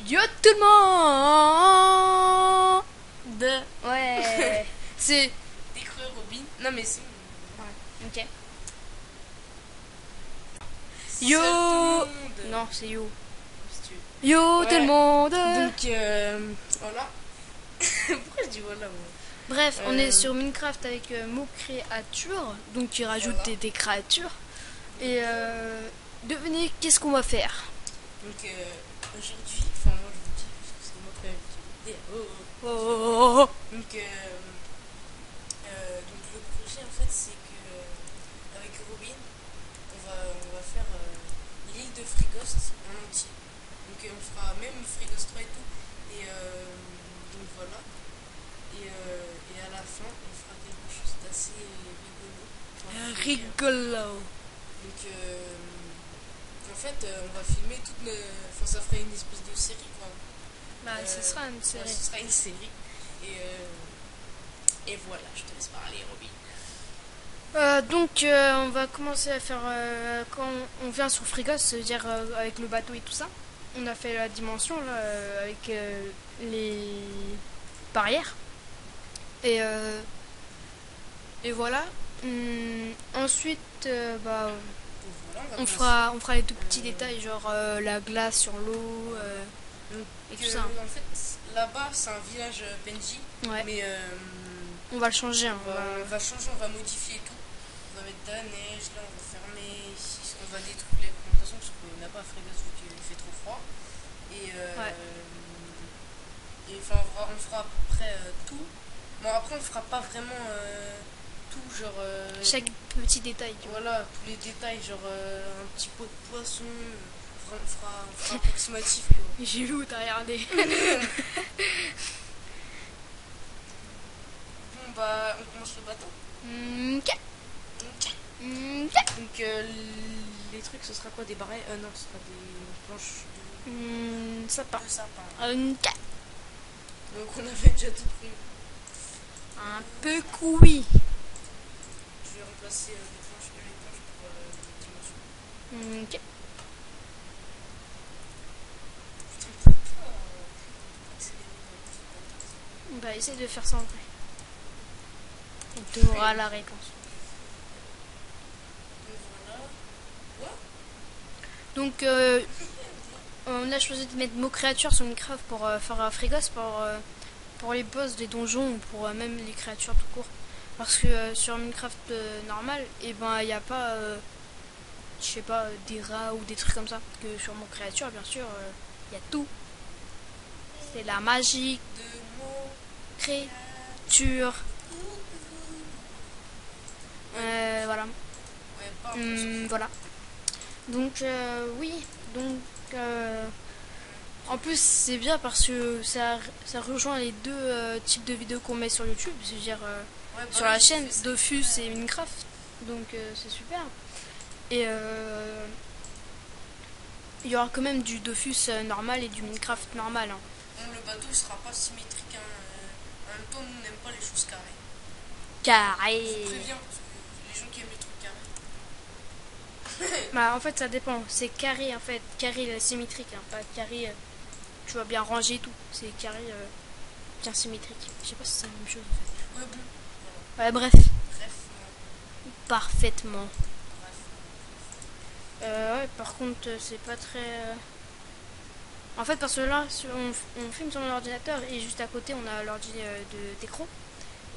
Yo tout le monde. Ouais. C'est... T'es cru Robin? Non mais c'est... Ouais. Ok. Yo. Salut tout le monde. Non, c'est yo. Si tu veux. Yo Ouais. tout le monde. Donc voilà. Pourquoi je dis voilà moi? Bref, on est sur Minecraft avec Mo créature, donc il rajoute Voilà. des créatures. Et devinez qu'est-ce qu'on va faire. Donc aujourd'hui, enfin moi je vous dis parce que c'est moi qui ai l'idée. Oh. Donc le projet en fait c'est que avec Robin on va faire l'île de Frigost en entier. Donc on fera même Frigost 3 et tout. Et donc voilà. Et à la fin on fera quelque chose d'assez rigolo. Enfin, Rigolo. Donc en fait on va filmer toute enfin ça ferait une espèce de série quoi. Bah, ce sera une série. Ouais, ce sera une série. Et voilà, je te laisse parler Robin. Donc on va commencer à faire quand on vient sur Frigos, c'est-à-dire avec le bateau et tout ça. On a fait la dimension là avec les barrières et voilà. Ensuite bah, Et voilà, on fera les tout petits détails genre la glace sur l'eau et tout ça. En fait, là-bas, c'est un village PNJ, Ouais. mais On va le changer. Hein, on va changer, on va modifier tout. On va mettre de la neige, là, on va fermer ici, on va détruire les plantations parce qu'on n'a pas à Frégas vu qu'il fait trop froid. Et enfin, on fera à peu près tout. Bon, après, on fera pas vraiment tout, genre. chaque petit détail. Tu vois. Voilà, tous les détails, genre un petit pot de poisson. On fera approximatif quoi. J'ai vu où t'as regardé. Bon bah on commence le bateau. Ok. Ok. Ok. Donc les trucs ce sera quoi, des barrets? Non, ce sera des planches Sapin. de sapin. Ok. Donc on avait déjà tout pris. Un peu couilles. Je vais remplacer les planches pour les dimensions. Ok. Putain, pourquoi accélérer On va essayer de faire ça en vrai. Et tu auras la réponse. Donc voilà. Donc on a choisi de mettre mot créature sur Minecraft pour faire un frigos pour les boss des donjons ou pour même les créatures tout court. Parce que sur Minecraft normal, et ben il n'y a pas je sais pas des rats ou des trucs comme ça. Que sur mon créature bien sûr il y a tout. C'est la magie, De mots. créature. Voilà. Ouais, pas Voilà. Donc oui, donc en plus c'est bien parce que ça rejoint les deux types de vidéos qu'on met sur YouTube, c'est-à-dire ouais, bah sur oui, la chaîne c'est ça. Dofus et Minecraft. Donc c'est super. Et il y aura quand même du Dofus normal et du Minecraft normal. Hein. Bon, le bateau il sera pas symétrique. Hein. En même temps, nous n'aimons pas les choses carrées. Carré. Je préviens, parce que les gens qui aiment les trucs carrés. Bah en fait ça dépend, c'est carré en fait, carré symétrique, hein, pas carré tu vois bien rangé et tout, c'est carré bien symétrique. Je sais pas si c'est la même chose en Ouais, bon. fait. Ouais bref, Bref. parfaitement. Bref. Ouais par contre c'est pas très... En fait parce que là on filme sur mon ordinateur et juste à côté on a l'ordi d'écran.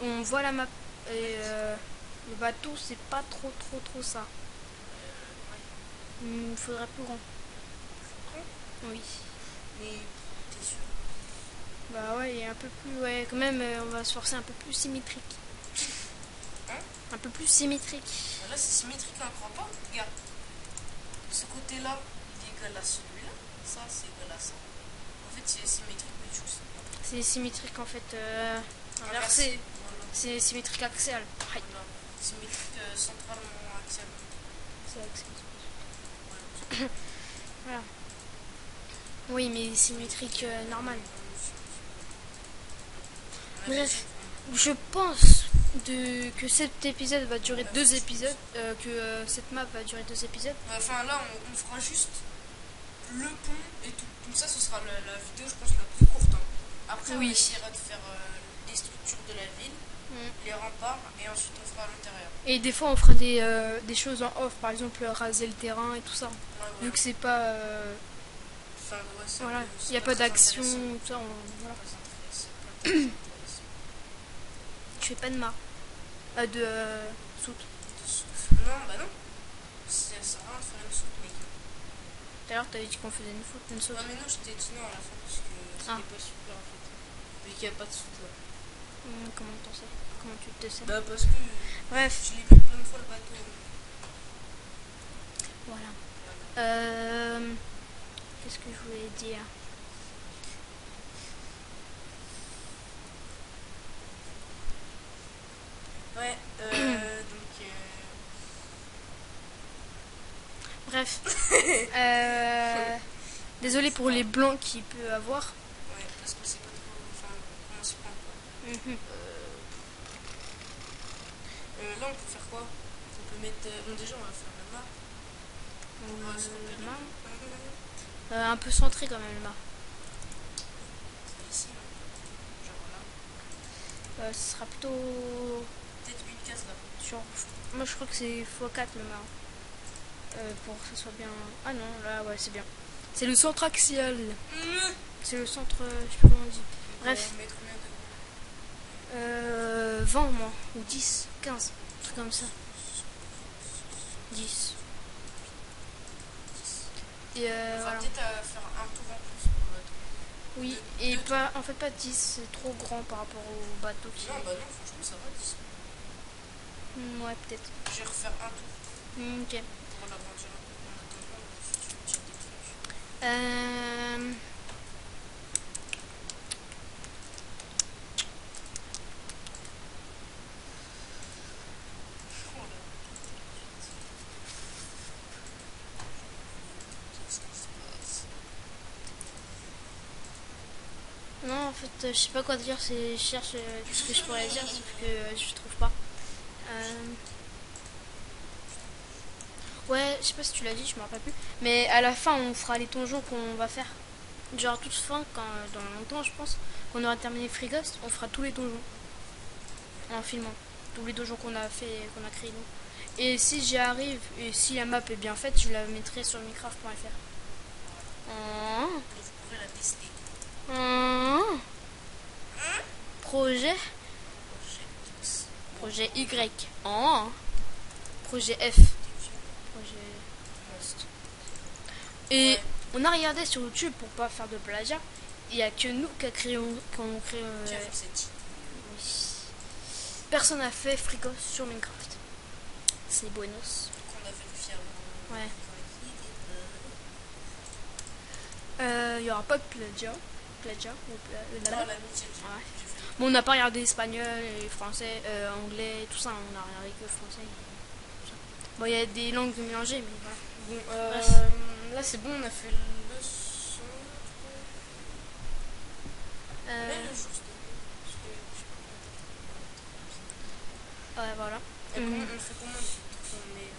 On voit la map et le bateau c'est pas trop ça. Il faudrait plus grand. Oui. Mais t'es sûr? Bah ouais, et un peu plus, ouais, quand même, on va se forcer un peu plus symétrique. Hein? Un peu plus symétrique. Là, c'est symétrique, on croit pas. Regarde. Ce côté-là, il est égal à celui-là. Ça, c'est égal à ça. En fait, c'est symétrique, mais juste. C'est symétrique en fait, inversé. Inversé. C'est symétrique axial. Aïe. Voilà. Symétrique centralement axial. C'est axial. Voilà. Voilà. Oui, mais symétrique normal. Bref, je pense que cet épisode va durer 2 épisodes, que cette map va durer 2 épisodes. Enfin, là, on fera juste le pont et tout. Donc ça, ce sera la vidéo, je pense, la plus courte. Hein. Après, Oui. on essaiera de faire les structures de la ville, les remparts, et ensuite on fera à l'intérieur. Et des fois, on fera des choses en off, par exemple raser le terrain et tout ça. Ouais, Vu que c'est pas. Enfin, ouais, Voilà, c'est il n'y a pas très d'action, intéressant. tout ça. Voilà. C'est pas très intéressant. Tu fais pas de mât. De soute. Non, bah non. Ça sert à rien de faire une soute, mec. Tout à l'heure, t'avais dit qu'on faisait une saute. Ouais, mais non, j'étais dit non à la fin parce que c'était Ah. pas super en fait. Vu qu'il n'y a pas de soute là. Comment t'en sais? Comment tu te sais? Bah, parce que Bref, je l'ai vu plein de fois le bateau. voilà. Qu'est-ce que je voulais dire? Ouais, donc. Bref. Désolé pour les blancs qu'il peut avoir. Ouais, parce que c'est pas trop. Enfin, comment se prend quoi. Là, on peut faire quoi? On peut mettre. Bon, déjà, on va faire le mât. On va se repérer. Un peu centré quand même le mât. Ici, hein. Genre là. Ce sera plutôt Peut-être une case là. sur. Moi je crois que c'est x4 le mât. Pour que ce soit bien. Ah non, là ouais, c'est bien. C'est le centre axial. C'est le centre. Je sais pas comment on dit. Bref. On va mettre combien de. 20 moi. Ou 10, 15. Un truc comme ça. 10. Et On va voilà. peut-être faire un tour en plus pour le bateau. Oui, et pas, en fait pas 10, c'est trop grand par rapport au bateau qui. Non, bah non, franchement, ça va 10. Ouais, peut-être. Je vais refaire un tour Ok. pour l'agrandir un peu. En attendant, si tu veux dire des trucs. Oh là. Qu'est-ce qui se passe? Non, en fait, je sais pas quoi dire, je cherche tout ce que je pourrais dire, sauf que je trouve pas. Ouais, je sais pas si tu l'as dit, je me rappelle plus. Mais à la fin, on fera les donjons qu'on va faire. Genre, à toute fin, dans longtemps, je pense, qu'on aura terminé Frighost, on fera tous les donjons. En filmant. Tous les donjons qu'on a fait, qu'on a créés nous. Et si j'y arrive, et si la map est bien faite, je la mettrai sur minecraft.fr. Vous pourrez la tester. Projet Projet X. Projet Y. Projet F. Projet Most. Et Ouais. on a regardé sur YouTube pour pas faire de plagiat. Il n'y a que nous qui avons créé. Qui a fait cette Oui. Personne n'a fait Frigos sur Minecraft. C'est buenos. qu'on a vérifié avant. Ouais. Il n'y aura pas de plagiat. Non, la mienne, Ouais. j'ai fait. Bon, on n'a pas regardé espagnol et français, anglais, tout ça. On a regardé que français. Tout ça. Bon, il y a des langues mélangées, mais voilà. Bon, Bref. là c'est bon, on a fait le son. Euh, Mais le jour, ouais, voilà. on fait comment on met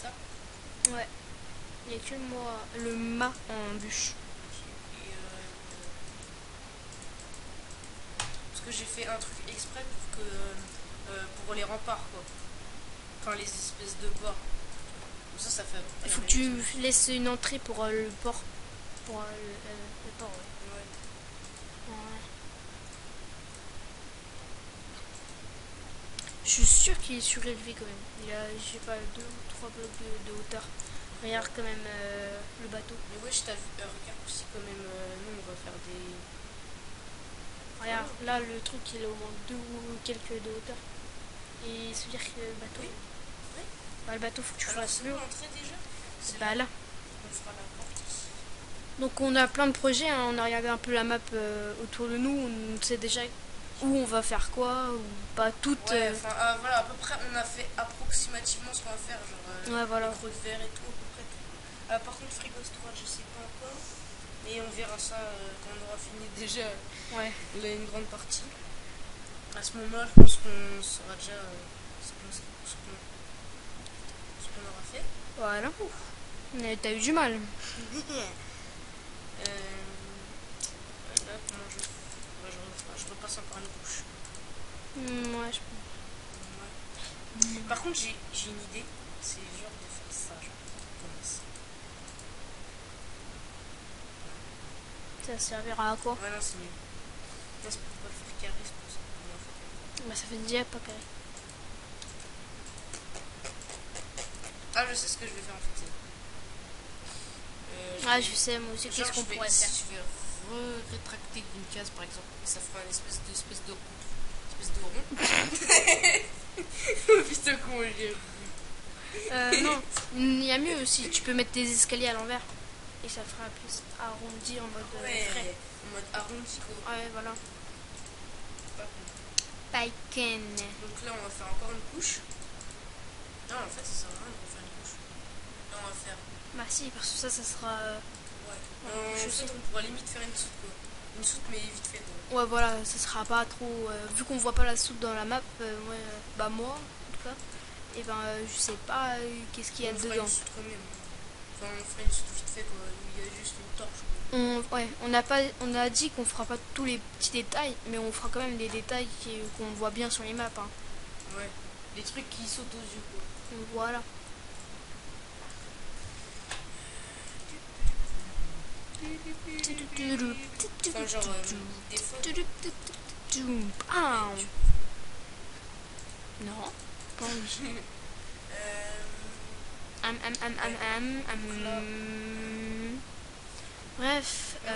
ça. Ouais. Il n'y a que moi, le mât en bûche. Et parce que j'ai fait un truc exprès pour que pour les remparts quoi. Enfin les espèces de bords. Ça fait. Il faut que tu laisses une entrée pour le port. Pour le port, ouais. Ouais. Ouais. Je suis sûre qu'il est surélevé quand même. Il a, je sais pas, 2 ou 3 blocs de hauteur. Regarde quand même le bateau. Mais ouais, je t'ai vu. Regarde aussi quand même. Nous on va faire des. Regarde, là le truc il est au moins 2 ou quelques de hauteur. Et se dire que le bateau. Oui. Oui. Bah, le bateau faut que tu Alors, fasses c'est le. l'entrée déjà. C'est Bah là. On fera la porte ici. Donc on a plein de projets, hein. On a regardé un peu la map autour de nous, on sait déjà où on va faire quoi, ou pas toutes. Ouais, enfin voilà, à peu près on a fait approximativement ce qu'on va faire, genre Ouais, voilà. les creux de verre et tout, à peu près tout. Par contre, Frigos 3, je sais pas encore, mais on verra ça quand on aura fini déjà Ouais. une grande partie. À ce moment-là, je pense qu'on saura déjà ce qu'on aura fait. Voilà. Mais t'as eu du mal. Là, comment je... Ouais, je repasse encore une couche. Ouais, je... Ouais. Par contre, j'ai une idée. C'est genre de faire ça, genre. Comme ça. Ça servira à quoi? Ouais, non, c'est mieux. Non, c'est pour pas le faire carré, c'est pour ça. Mais en fait, Bah, ça fait déjà pas carré. ah, je sais ce que je vais faire en fait. Ah, je sais, moi aussi, qu'est-ce qu'on pourrait faire? Je vais rétracter une case par exemple, et ça fera une espèce de rond. Putain, comment je l'ai. Non, il y a mieux aussi. Tu peux mettre des escaliers à l'envers. Et ça fera plus arrondi en mode frais. Ouais, en mode arrondi quoi. Ouais, voilà. Pas con. Bacon. Donc là, on va faire encore une couche. Non, en fait, ça sert à rien de refaire une couche. Là, on va faire. Bah si, parce que ça sera... Ouais. je En sais. fait, on pourra limite faire une soupe quoi. Une soupe, mais vite fait quoi. Ouais, voilà, ça sera pas trop... vu qu'on voit pas la soupe dans la map, ouais, bah moi, en tout cas, et ben je sais pas qu'est-ce qu'il y a On fera dedans. une soupe quand même. Enfin, on fera une soupe vite fait quoi. Où il y a juste une torche quoi. Ouais, on a dit qu'on fera pas tous les petits détails, mais on fera quand même des détails qu'on voit bien sur les maps. Hein. Ouais. Les trucs qui sautent aux yeux quoi. Donc, voilà. Enfin, genre, des fois. Ah. Non, pas envie. Bref. En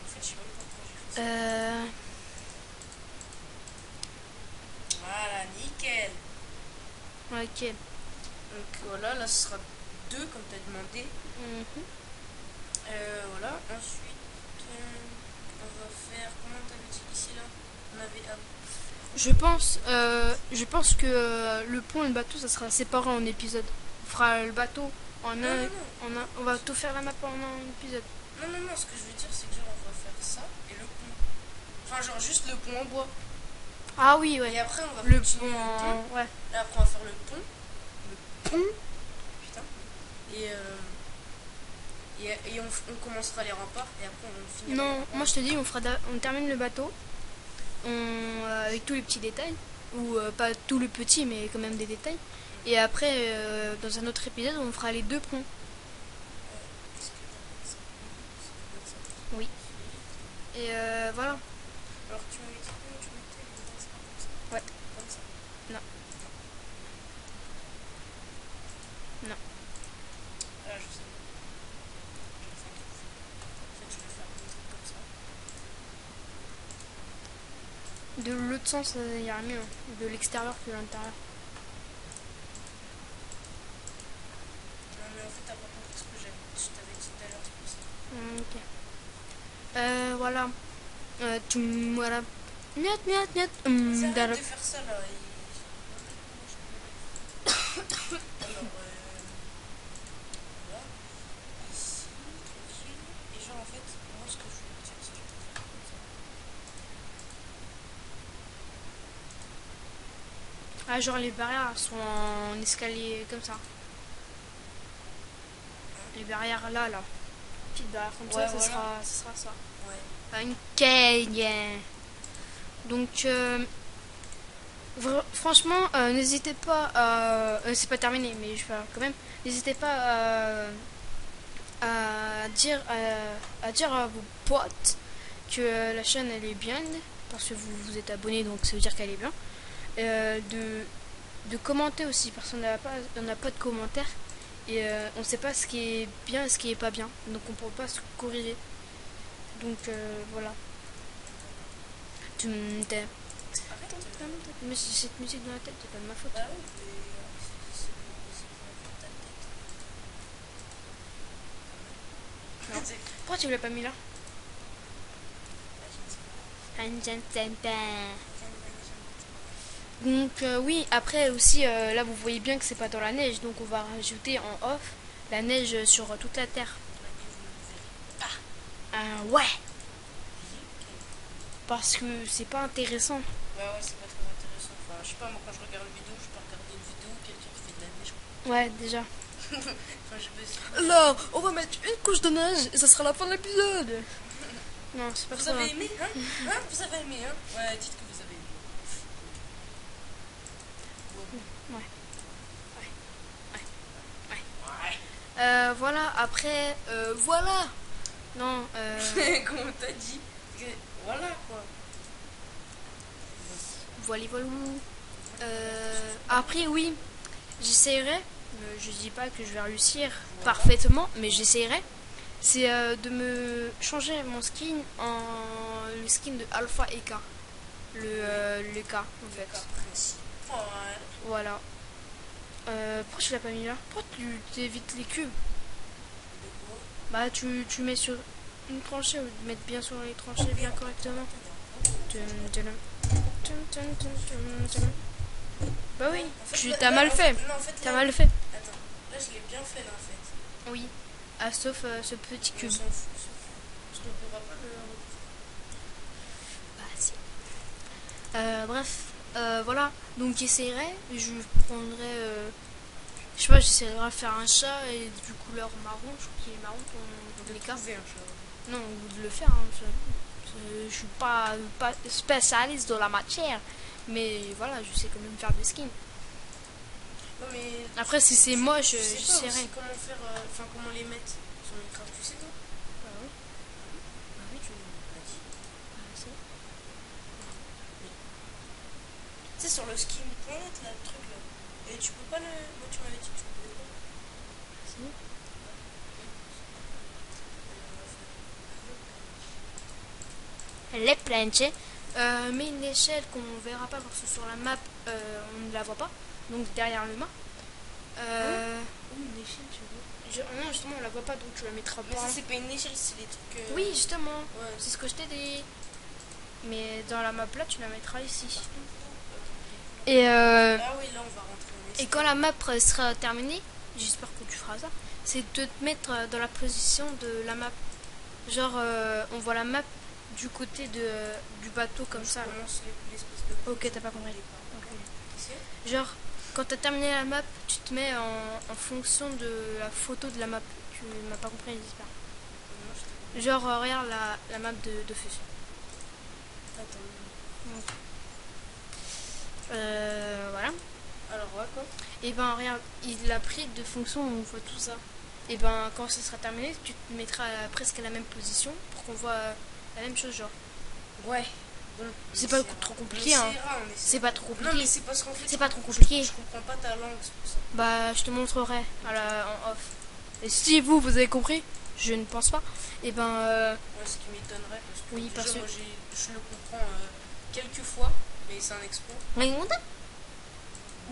fait, je sais même pas pourquoi j'ai fait ça. Voilà, nickel. Ok. Donc voilà, là ce sera 2 comme tu as demandé. Voilà, ensuite on va faire. Comment t'avais dit ici là? On avait. Je pense que le pont et le bateau, ça sera séparé en épisodes. On fera le bateau en un, Non. on va tout faire la map en un épisode. Non, ce que je veux dire c'est que genre on va faire ça et le pont. Enfin, genre juste le pont en bois. Ah oui, ouais. Et après on va Le continuer pont, le pont. ouais. Et après on va faire le pont. Le pont. Putain. Et on commencera les remparts et après on finira. Non, moi je te dis, on termine le bateau avec tous les petits détails. Ou pas tout le petit, mais quand même des détails. Et après, dans un autre épisode, on fera les 2 ponts. Oui. Et voilà. Alors tu m'avais dit que tu mettais le dessin comme ça? Ouais. Comme ça? Non. Non. Ah, je sais. Je vais faire un truc. En fait, je vais faire un truc comme ça. De l'autre sens, il y a mieux. Hein. De l'extérieur que de l'intérieur. Non, mais en fait, t'as pas compris ce que je t'avais dit tout à l'heure, c'est pour ça. Ok. Voilà. Voilà. Niet. Arrête de faire ça là. Alors, voilà. Ici, tranquille. Et genre, en fait, moi, ce que je voulais dire, c'est que je vais faire comme ça. Ah, genre les barrières sont en escalier comme ça. Les barrières là. Petite barrière comme Ouais, ça, voilà. ça sera ça. Ouais. Ok, yeah. Donc, franchement, n'hésitez pas à... c'est pas terminé, mais je vais faire quand même. N'hésitez pas à dire à vos potes que la chaîne, elle est bien. Parce que vous êtes abonné, donc ça veut dire qu'elle est bien. De commenter aussi, parce qu'on n'a pas de commentaires. Et on sait pas ce qui est bien et ce qui est pas bien. Donc on peut pas se corriger. Donc voilà. Mais c'est cette musique dans la tête, c'est pas de ma faute. Bah oui, mais c'est Non. Pourquoi tu l'as pas mis là? Donc oui, après aussi, là vous voyez bien que c'est pas dans la neige, donc on va rajouter en off la neige sur toute la terre. Ouais. Parce que c'est pas intéressant. Bah ouais, c'est pas très intéressant. Enfin, je sais pas, moi quand je regarde une vidéo, je peux regarder une vidéo où quelqu'un qui fait de la neige. Ouais, déjà. Enfin, je sais pas. Là, on va mettre une couche de neige et ça sera la fin de l'épisode. Non, c'est pas Vous ça. avez aimé, hein? Vous avez aimé, hein? Ouais, dites que vous avez aimé. Voilà, après, voilà. Non, Comment t'as dit? Voilà, quoi. voilà. Après, oui, j'essaierai. Je dis pas que je vais réussir parfaitement, mais j'essaierai. C'est de me changer mon skin en le skin de Alpha et K. Le K, en fait. D'accord, précis. Ouais. Voilà. Pourquoi tu l'as pas mis là? Pourquoi tu évites les cubes? De quoi? Bah, tu mets sur une tranchée, ou de mettre bien sur les tranchées, bien correctement. Bah oui, En fait, tu là- t'as là, mal en fait. non, en fait, T'as là- mal fait. Attends, là je l'ai bien fait là en fait. Oui. Ah, sauf ce petit On cube. s'en fout, on s'en fout. Parce qu'on pourra pas le Bah si. Bref, voilà. Donc j'essaierai. Je prendrai. Je sais pas, j'essaierai de faire un chat et du couleur marron. Je crois qu'il est marron pour les cas. trouver un chat. Non, ou de le faire. Hein, je suis pas spécialiste de la matière. Mais voilà, je sais quand même faire des skins. Non mais. Après, si c'est moche, Tu sais pas j'essaierai. aussi comment faire. Enfin, comment les mettre sur Minecraft, tu sais toi? Bah oui. Bah oui, tu m'as dit. Si. Tu sais, sur le skin.net là, le truc là. Et tu peux pas le. Moi tu m'avais dit que tu pouvais pas. Si. Les planches. Mais une échelle qu'on verra pas parce que sur la map on ne la voit pas. Donc derrière le mât. Oh, une échelle, tu vois. Non, justement, on la voit pas donc tu la mettras Mais pas. ça, c'est pas une échelle, c'est des trucs. Oui, justement. Ouais. C'est ce que je t'ai dit. Mais dans la map là, tu la mettras ici. Et, Ah oui, là on va rentrer en et échelle. quand la map sera terminée, j'espère que tu feras ça, c'est de te mettre dans la position de la map. Genre, on voit la map du côté du bateau comme ça. Là. Commence l'espèce de. Ok, t'as pas compris. Ok. Genre, quand t'as terminé la map, tu te mets en fonction de la photo de la map. Tu m'as pas compris, j'espère. Genre, regarde la map de feu. Attends. Voilà. Alors, ouais, quoi? Et ben, regarde, il a pris de fonction où on voit tout ça. Et ben, quand ça sera terminé, tu te mettras presque à la même position pour qu'on voit la même chose, genre. Ouais. Bon, C'est pas trop compliqué, hein. C'est pas trop Non, compliqué. mais c'est parce qu'en fait. C'est pas trop compliqué. Je comprends pas ta langue, c'est pour ça. Bah, je te montrerai en off. Et si vous avez compris, je ne pense pas. Et ben, Ouais, ce qui m'étonnerait, parce que Oui, déjà, parce que- moi, je le comprends quelques fois, mais c'est un exploit. regarde.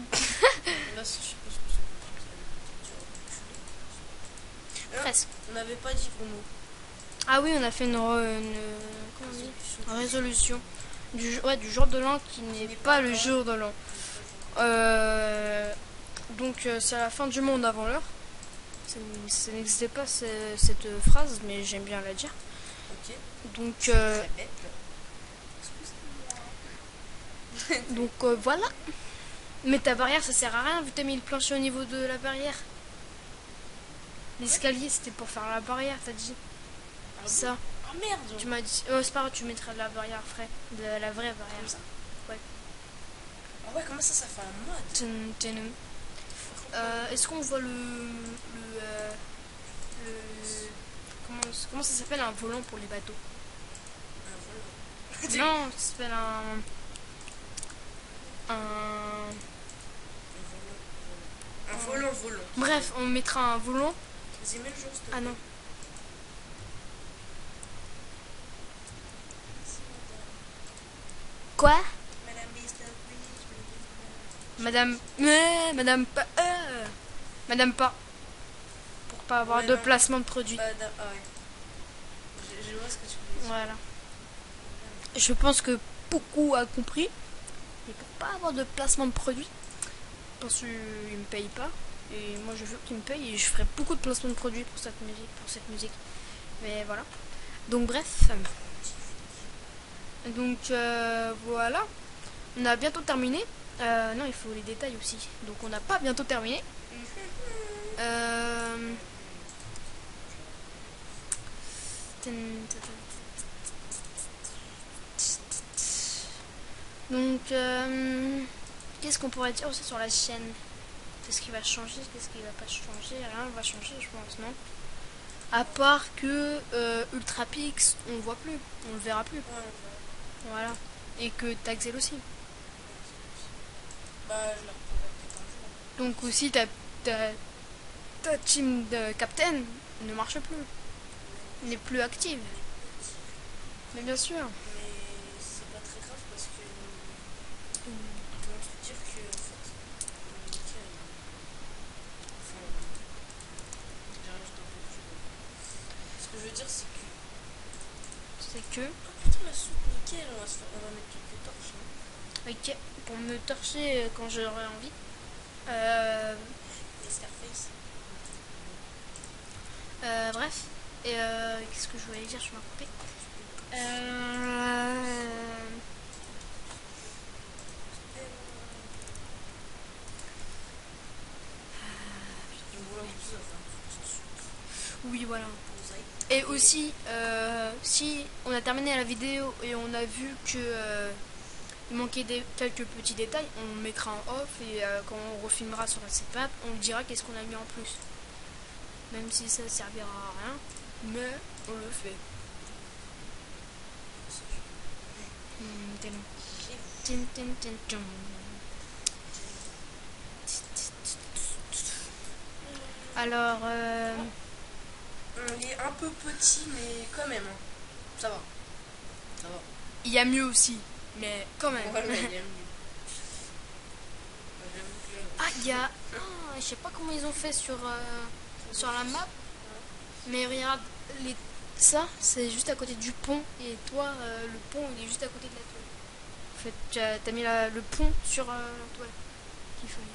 Là, je sais pas ce que c'est. Presque. On n'avait pas dit gros mots. Ah oui, on a fait comment on dit, une résolution du jour de l'an qui n'est pas le jour de l'an. Donc c'est la fin du monde avant l'heure. Ça n'existait pas cette phrase, mais j'aime bien la dire. Ok. Donc C'est très bête. donc voilà. Mais ta barrière, ça sert à rien vu que t'as mis le plancher au niveau de la barrière. L'escalier, c'était pour faire la barrière, t'as dit. Ah Ça. Ah merde. Tu m'as dit. C'est pas grave, tu mettras de la barrière de la vraie barrière. Comme ça. Ouais. Ah ouais, comment ça fait un mode? Est-ce qu'on voit comment ça s'appelle un volant pour les bateaux? Un volant. Non, ça s'appelle un Un volant volant. bref, on mettra un volant. Vas-y, mets le jour, s'il te Ah plaît. non. Quoi? Madame Mister, please, Madame Madame pas pour pas avoir Ouais, de non. placement de produit. Ah ouais. Je vois ce que tu veux dire. Voilà. Je pense que beaucoup a compris. Et pour pas avoir de placement de produit, parce qu'ils me payent pas, et moi je veux qu'ils me payent, et je ferai beaucoup de placements de produits pour cette musique. Mais voilà. Donc bref. Donc voilà. On a bientôt terminé. Non, il faut les détails aussi. Donc on n'a pas bientôt terminé. Donc, qu'est-ce qu'on pourrait dire aussi sur la chaîne? Qu'est-ce qui va changer? Qu'est-ce qui va pas changer? Rien ne va changer, je pense, non? À part que Ultrapix, on le voit plus, on le verra plus. Voilà. Et que Taxel aussi. Bah, je la reprendrai peut-être un jour. Donc aussi, ta team de Captain ne marche plus. N'est plus active. Mais bien sûr. Mais c'est pas très grave parce que ils vont te dire que en fait, Nickel, enfin, j'arrive d'un peu plus. Ce que je veux dire, c'est que. C'est que... Oh putain, la soupe, nickel, on va mettre quelques torches. Hein. Ok, pour me torcher quand j'aurai envie. Et Scarface. Bref. Et qu'est-ce que je voulais dire? Je m'ai coupé. Oui, voilà. Et aussi, si on a terminé la vidéo et on a vu que il manquait quelques petits détails, on le mettra en off et quand on refilmera sur cette map, on dira qu'est-ce qu'on a mis en plus. Même si ça servira à rien, mais on le fait. Alors, il est un peu petit, mais quand même, hein. Ça va. Ça va. il y a mieux aussi, mais quand même. Ouais, mais il y a mieux. Ah, il y a... je sais pas comment ils ont fait sur la map, mais regarde, ça, c'est juste à côté du pont, et toi, le pont, il est juste à côté de la toile. En fait, t'as mis le pont sur la toile qu'il fallait.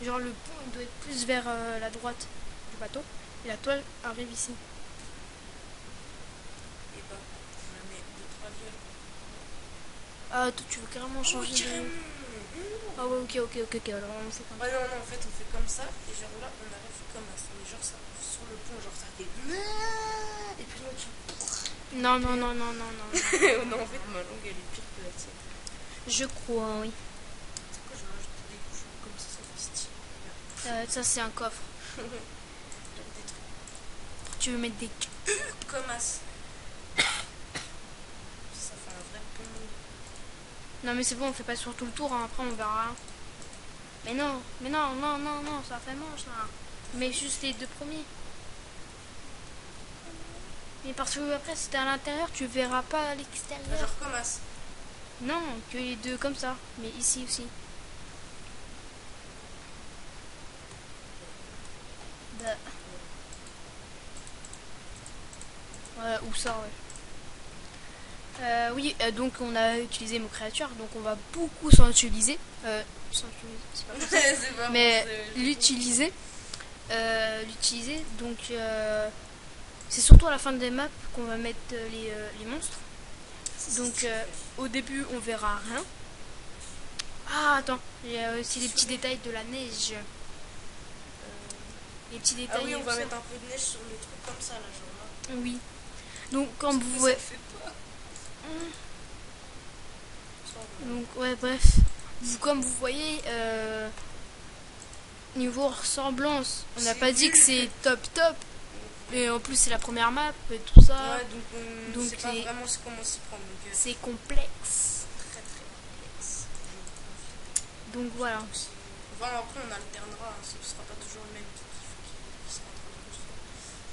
Genre, le pont, il doit être plus vers la droite du bateau, et la toile arrive ici. Et bah, on va mettre 2-3 viols. Ah, toi, tu veux carrément changer de... Ah ouais, ok, alors on fait comme ça. Ouais, non, en fait, on fait comme ça, et genre là, on arrive comme ça. Mais genre, ça, sur le pont, genre, ça fait... Et puis là, tu... Non. Non, en fait, ma langue, elle est pire que la tienne. Je crois, oui. C'est quoi, je vais rajouter des couches comme ça fait style. Ça, c'est un coffre. Genre des trucs. Tu veux mettre des... Comme as. Ça fait un vrai pont. Non, mais c'est bon, on fait pas sur tout le tour, hein, après on verra. Mais non, ça fait manche là. Mais juste les deux premiers. Mais parce que après, si t'es à l'intérieur, tu verras pas à l'extérieur. Genre comme as. Non, que les deux comme ça. Mais ici aussi. Ou ça, ouais. Oui, donc on a utilisé nos créatures, donc on va beaucoup s'en utiliser. C'est pas comme ça. C'est pas Mais bon, l'utiliser. Donc c'est surtout à la fin des maps qu'on va mettre les monstres. Donc au début on verra rien. Ah attends, il y a aussi les petits détails de la neige. Les petits détails. Ah oui, on va mettre un peu de neige sur les trucs comme ça là, genre là. Oui. Donc quand vous Ça voyez. fait pas. Donc ouais, bref. Comme vous voyez, niveau ressemblance, on n'a pas dit que c'est top. Et en plus c'est la première map et tout ça. Ouais, donc c'est pas vraiment comment s'y prendre. C'est complexe. Très complexe. Donc voilà. Enfin, après on alternera, hein, ce sera pas toujours le même qui sera en train de construire.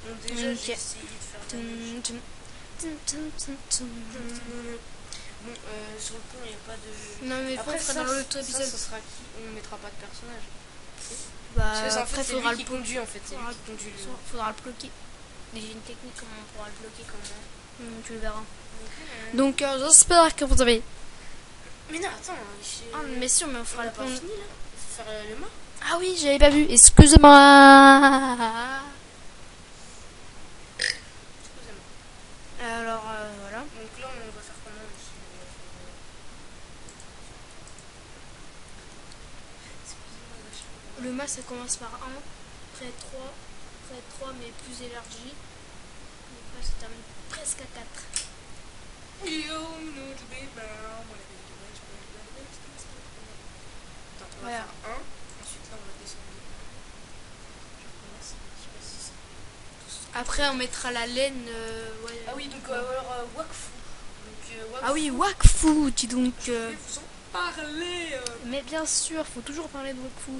Donc déjà j'ai essayé de faire de la neige. Bon, sur le pont il n'y a pas de... Non mais après ça, dans l'autre épisode. ça sera qui? On mettra pas de personnage. Bah Parce que après c'est faudra lui qui conduit en fait, c'est lui qui conduit le... Faudra le bloquer. Déjà une technique comment on pourra le bloquer comme ça. Tu le verras. Donc j'espère que vous avez... Mais non attends, Ah mais sûr, mais on fera on le a pas pont. fini là. Faut faire le mât. Ah oui, j'avais pas vu. Excusez-moi. Alors voilà. Donc là on va faire comment ici? Le mât ça commence par 1, après 3, après 3 mais plus élargi. Et après ça termine presque à 4. Attends, on va Voilà. faire 1, ensuite là on va descendre. Je recommence, je sais pas si ça. Après on mettra la laine. Ouais. Ah oui, donc alors Wakfu. Donc, Ah oui, Wakfu, dis donc. Je vais vous en parler. Mais bien sûr, faut toujours parler de Wakfu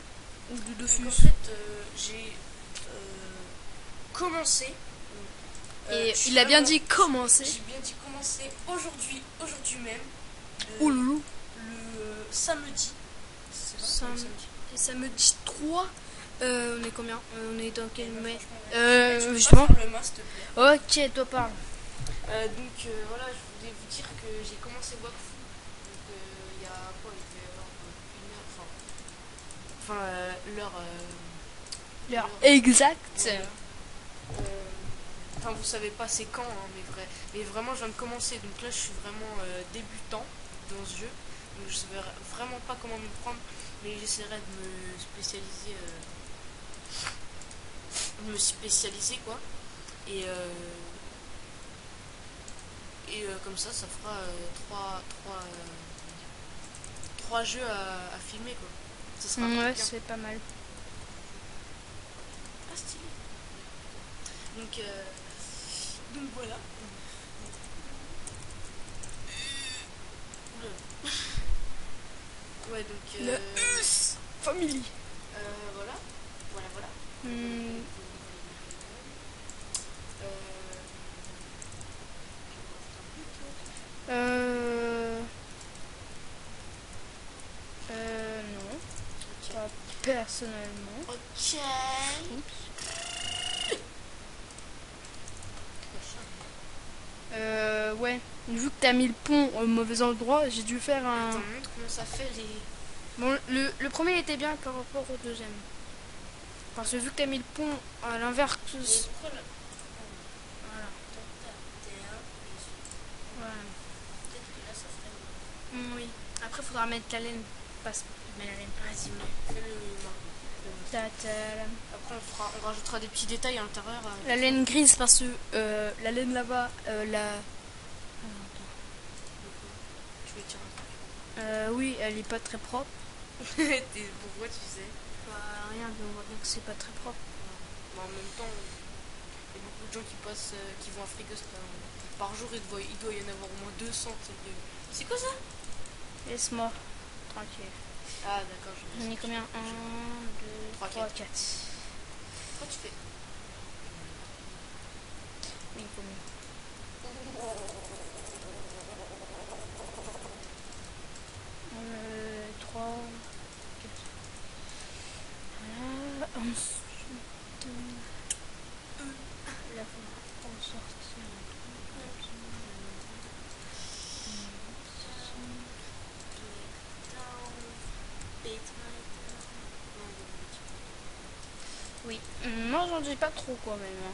ou de Donc, Dofus. en fait, j'ai commencé. Et je suis il a bien vraiment- dit commencer. J'ai bien dit commencer aujourd'hui même. Oh loulou. Le samedi. C'est vrai, Sam- le samedi. Et samedi 3. On est combien On est dans quel mai Tu peux justement. pas faire le mas, s'il te plaît. Ok, toi parle. Donc voilà, je voulais vous dire que j'ai commencé Wakfu. Donc il y a quoi? Il devait y avoir une heure. L'heure. L'heure exacte. Voilà. Enfin, vous savez pas c'est quand, hein, mais vraiment, je viens de commencer. Donc là, je suis vraiment débutant dans ce jeu. Donc je sais vraiment pas comment me prendre, mais j'essaierai de me spécialiser. Quoi. Et comme ça fera trois jeux à filmer, quoi. Ça sera Ouais, bien. c'est pas mal. Ah, stylé. Donc voilà. Oula. Ouais, donc Le Family. voilà. Voilà. Hmm, euh... Non. Ok. Pas personnellement. Ok. Oups. Ouais. Vu que t'as mis le pont au mauvais endroit, j'ai dû faire un... Attends, montre comment ça fait les. Bon, le premier était bien par rapport au deuxième. Parce que vu que t'as mis le pont à l'inverse... Pourquoi là? Voilà. Voilà. Peut-être que là ça ferait. Oui. Après, faudra mettre la laine. Passe. Mets la laine. Vas-y, fais le Ta-ta-la. Après, on rajoutera des petits détails à l'intérieur. La laine grise parce que la laine là-bas, Tu veux dire un oui, elle est pas très propre. truc? Pourquoi tu sais? Bah, rien, mais on voit bien que c'est pas très propre. Mais en même temps, il y a beaucoup de gens qui vont à Frigost par jour. Il doit y en avoir au moins 200. C'est quoi ça? Laisse-moi tranquille. Ah, d'accord. On est combien 1, 2, 3, 4. Pourquoi tu fais? Oui, combien 3, 4. Voilà. Ensuite, là, faut en sortir. Oui, moi j'en dis pas trop quand même. Non,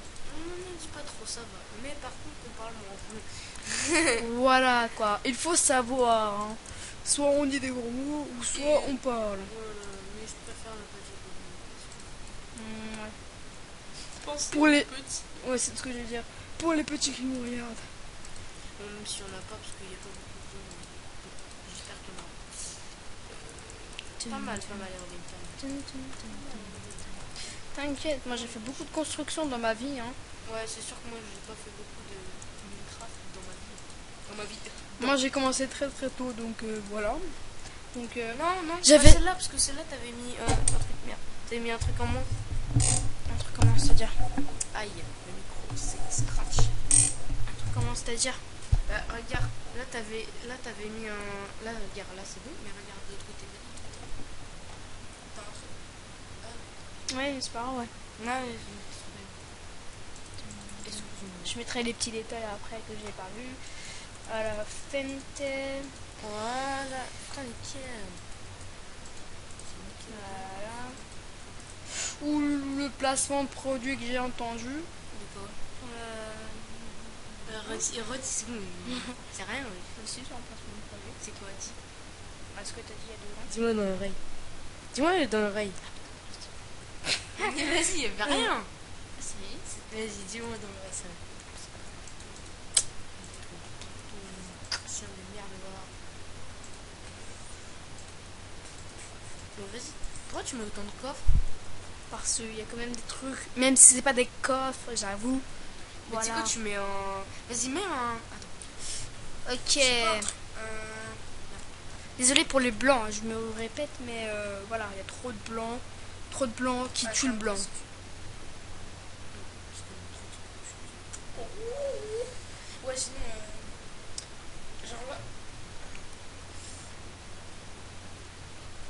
dis pas trop, ça va. Mais par contre, on parle moins. Voilà quoi, il faut savoir. Hein. Soit on dit des gros mots ou soit on parle. Voilà, mais je préfère ne pas dire de mots. Ouais. Pensez Pour les- aux petits. Ouais, c'est ce que je veux dire. Pour les petits qui nous regardent. Même si on n'a pas, parce qu'il n'y a pas beaucoup de gens. J'espère qu'il y en aura. Pas mal, Robin. T'inquiète, moi j'ai fait beaucoup de construction dans ma vie. Hein. Ouais, c'est sûr que moi, j'ai pas fait beaucoup de Minecraft dans ma vie. Moi j'ai commencé très très tôt, donc voilà. Donc Non, j'avais- pas celle-là, parce que celle-là, t'avais mis un truc. Merde, t'avais mis un truc en moins. un truc comment c'est-à-dire Aïe, le micro, c'est scratch. Un truc comment c'est-à-dire Regarde, là, t'avais mis un. Là, regarde, là, c'est bon, mais regarde de l'autre côté. T'as un truc. Ouais, c'est pas grave, ouais. Non, Je mettrai les petits détails après que j'ai pas vu. À la fente. voilà. Putain, nickel. Voilà. Ou le placement de produit que j'ai entendu. De quoi? C'est rien, oui. Aussi, c'est un placement de produit. C'est quoi, dis? Est-ce que t'as dit il y a 2 ans Dis-moi dans l'oreille. Dis-moi dans l'oreille. Mais vas-y, y'a rien. Si. Vas-y, dis-moi dans le reste. Chien de merde, voilà. Bon, vas-y. Pourquoi tu mets autant de coffres? Parce qu'il y a quand même des trucs, même si c'est pas des coffres, j'avoue. Mais tu sais Voilà. quoi, tu mets un. Vas-y, mets un. Attends. Ok. Je sais pas, Désolé pour les blancs, hein, je me répète, mais voilà, il y a trop de blancs. Trop de blancs qui tuent le blanc. Ouais, sinon. Genre là.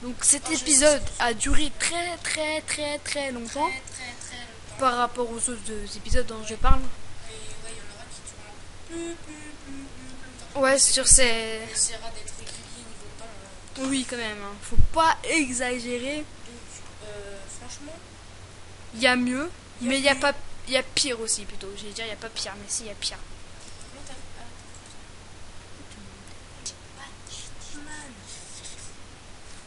Donc cet Ah, je épisode sais. a duré très très très très longtemps Très longtemps. par rapport aux autres épisodes dont je parle. Et ouais, il y en aura qui tournent plus longtemps. Ouais, sur ces... On essaiera d'être régulier niveau temps. Oui, quand même, hein. Faut pas exagérer. Donc, franchement, Il y a mieux, Il y a mais il y a mieux. pas... Il y a pire aussi, plutôt. J'allais dire il y a pas pire, mais si, il y a pire. comment t'as fait?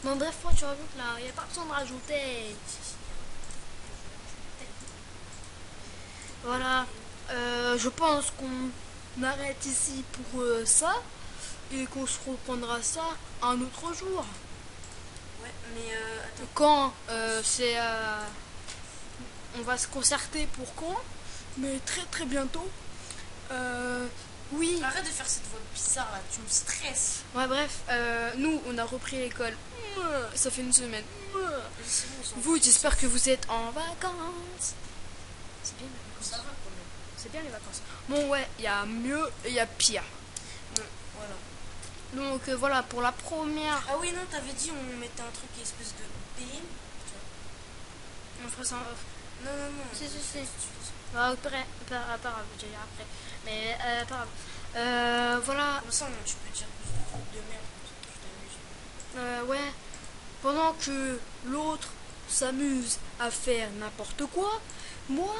Bon, bref, toi, tu rajoutes là. Il n'y a pas besoin de rajouter. Voilà. Je pense qu'on arrête ici pour ça. Et qu'on se reprendra ça un autre jour. Ouais, mais attends. Quand c'est... on va se concerter pour quand. Mais très très bientôt. Oui. Arrête de faire cette voix bizarre là, tu me stresses. Ouais, bref. Nous, on a repris l'école. Ça fait une semaine. C'est bon, on s'en Vous, fout. j'espère que vous êtes en vacances. C'est bien les vacances. Ça va quand même. C'est bien les vacances. Bon, ouais, il y a mieux et il y a pire. Bon, voilà. Donc voilà, pour la première... Ah oui, non, t'avais dit on mettait un truc espèce de BM. On fera ça en off. Non, non, non. Si, si, si. Bah, après, pas grave, je dirai après. Mais pas grave. Voilà, Comme ça, tu peux dire plus de trucs de merde. Comme ça, tu t'amuses. ouais. Pendant que l'autre s'amuse à faire n'importe quoi, moi...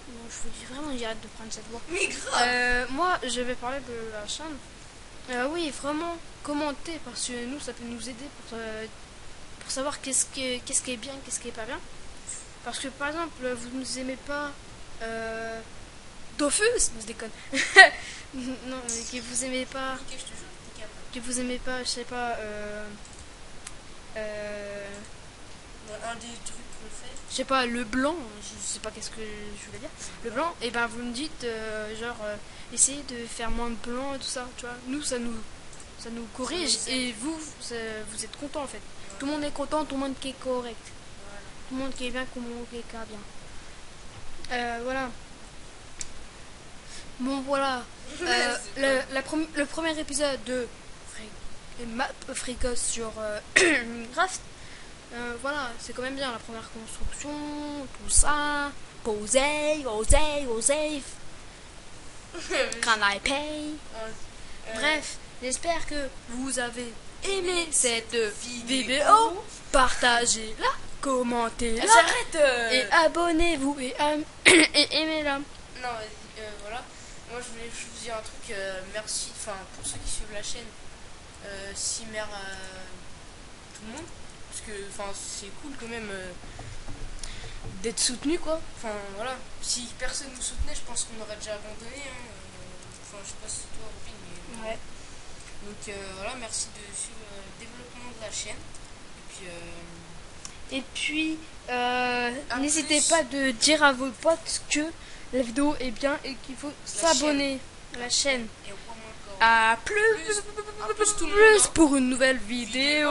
Non, je vous dis vraiment, j'arrête de prendre cette voix. Mais grave. Moi, je vais parler de la chaîne. Oui, vraiment, commentez, parce que nous, ça peut nous aider pour savoir qu'est-ce qui est bien, qu'est-ce qui est pas bien. Parce que, par exemple, vous ne aimez pas Dofus, non, je déconne. Non, mais que vous aimez pas, Ok, je te jure, t'es capable. que vous aimez pas, je sais pas, Bon, un des trucs qu'on fait. je sais pas, le blanc, je sais pas qu'est-ce que je voulais dire, le blanc, et ben vous me dites, essayez de faire moins de blanc et tout ça, tu vois. Nous, ça nous corrige, Ça nous aide. et vous êtes content en fait. Tout le monde est content, tout le monde qui est correct. Voilà. Tout le monde qui est bien, tout le monde qui est pas bien. Voilà. Bon, voilà. Le premier épisode de Map Fricos sur Minecraft. Voilà, c'est quand même bien la première construction, tout ça. Posey. Can I pay? Bref, j'espère que vous avez aimé cette vidéo. Partagez-la, commentez-la J'arrête. et abonnez-vous et aimez-la. Non, vas-y, voilà. Moi, je voulais juste vous dire un truc. Merci, enfin, pour ceux qui suivent la chaîne. Cimer à tout le monde. Parce que, enfin, c'est cool quand même d'être soutenu, quoi. Enfin, voilà. Si personne nous soutenait, je pense qu'on aurait déjà abandonné. Hein. Enfin, je sais pas si c'est toi, Robin, mais. Ouais. Donc, voilà, merci de suivre le développement de la chaîne. Et puis, Et puis, n'hésitez pas de dire à vos potes que la vidéo est bien et qu'il faut s'abonner à la chaîne. et au point encore. À plus Plus tout le monde, hein. pour une nouvelle vidéo.